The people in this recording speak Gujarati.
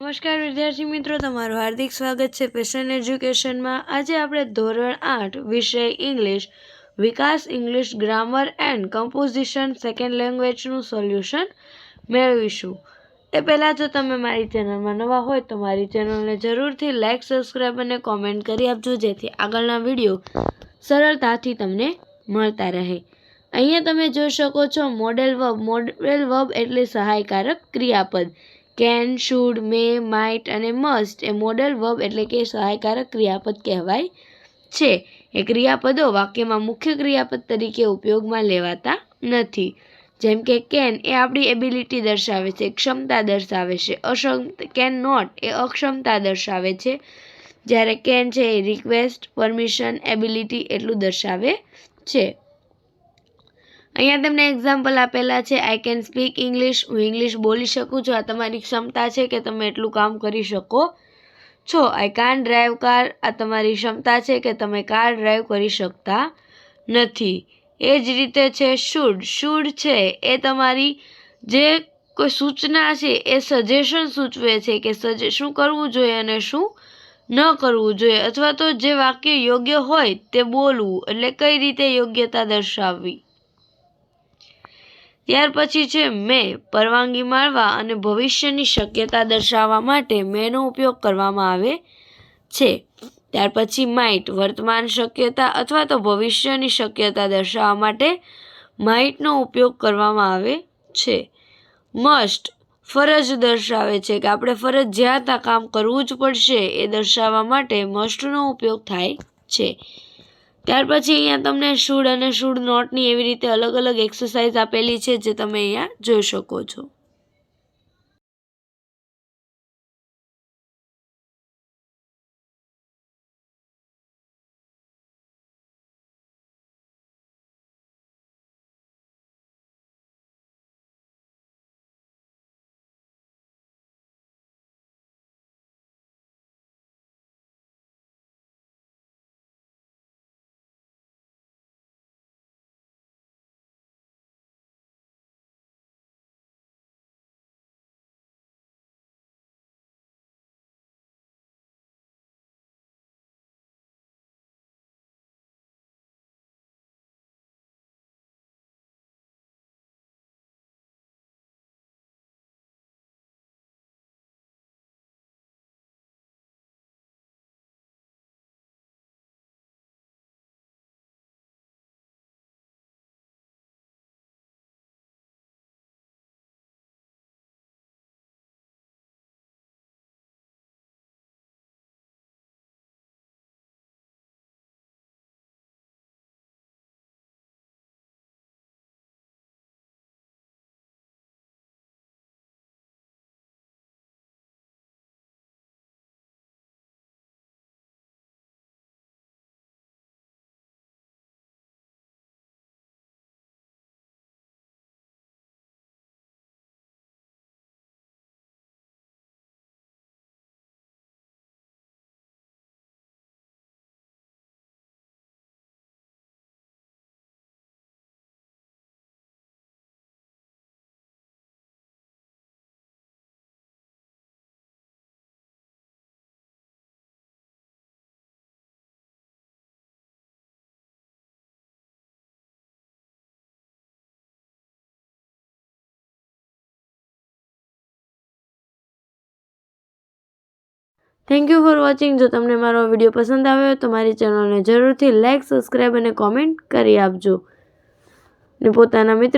નમસ્કાર વિદ્યાર્થી મિત્રો, તમારું હાર્દિક સ્વાગત છે પેશન એજ્યુકેશનમાં। આજે આપણે ધોરણ 8 વિષય English Vikas English grammar and composition second લેંગ્વેજનું સોલ્યુશન મેળવીશું। એ પહેલાં જો તમે મારી ચેનલમાં નવા હોય તો મારી ચેનલને જરૂરથી લાઇક, સબસ્ક્રાઈબ અને કોમેન્ટ કરી આપજો, જેથી આગળના વિડીયો સરળતાથી તમને મળતા રહે। અહીંયા તમે જોઈ શકો છો મોડેલ વર્બ। મોડેલ વર્બ એટલે સહાયકારક ક્રિયાપદ। કેન, શુડ, મે, માઇટ અને મસ્ટ એ મોડેલ વર્બ એટલે કે સહાયકારક ક્રિયાપદ કહેવાય છે। એ ક્રિયાપદો વાક્યમાં મુખ્ય ક્રિયાપદ તરીકે ઉપયોગમાં લેવાતા નથી। જેમ કે કેન એ આપણી એબિલિટી દર્શાવે છે, ક્ષમતા દર્શાવે છે। કેન નોટ એ અક્ષમતા દર્શાવે છે, જ્યારે કેન છે એ રિક્વેસ્ટ, પરમિશન, એબિલિટી એટલું દર્શાવે છે। અહીંયા તમને એક્ઝામ્પલ આપેલા છે। આઈ કેન સ્પીક ઇંગ્લિશ, હું ઇંગ્લિશ બોલી શકું છું। આ તમારી ક્ષમતા છે કે તમે એટલું કામ કરી શકો છો। આઈ કાન ડ્રાઈવ કાર, આ તમારી ક્ષમતા છે કે તમે કાર ડ્રાઈવ કરી શકતા નથી। એ જ રીતે છે શુડ। શુડ છે એ તમારી જે કોઈ સૂચના છે, એ સજેશન સૂચવે છે કે શું કરવું જોઈએ અને શું ન કરવું જોઈએ, અથવા તો જે વાક્ય યોગ્ય હોય તે બોલવું, એટલે કઈ રીતે યોગ્યતા દર્શાવવી। ત્યાર પછી છે મે। પરવાનગી માળવા અને ભવિષ્યની શક્યતા દર્શાવવા માટે મેનો ઉપયોગ કરવામાં આવે છે। ત્યાર પછી માઇટ। વર્તમાન શક્યતા અથવા તો ભવિષ્યની શક્યતા દર્શાવવા માટે માઇટનો ઉપયોગ કરવામાં આવે છે। મસ્ટ ફરજ દર્શાવે છે કે આપણે ફરજિયાત આ કામ કરવું જ પડશે, એ દર્શાવવા માટે મસ્ટનો ઉપયોગ થાય છે। ત્યાર પછી અહીંયા તમને શુડ અને શુડ નોટની એવી રીતે અલગ અલગ એક્સરસાઇઝ આપેલી છે, જે તમે અહીંયા જોઈ શકો છો। Thank you for watching. જો તમને મારો વિડીયો પસંદ આવ્યો તો મારી ચેનલને જરૂરથી લાઇક, સબસ્ક્રાઈબ અને કોમેન્ટ કરી આપજો, અને પોતાના મિત્ર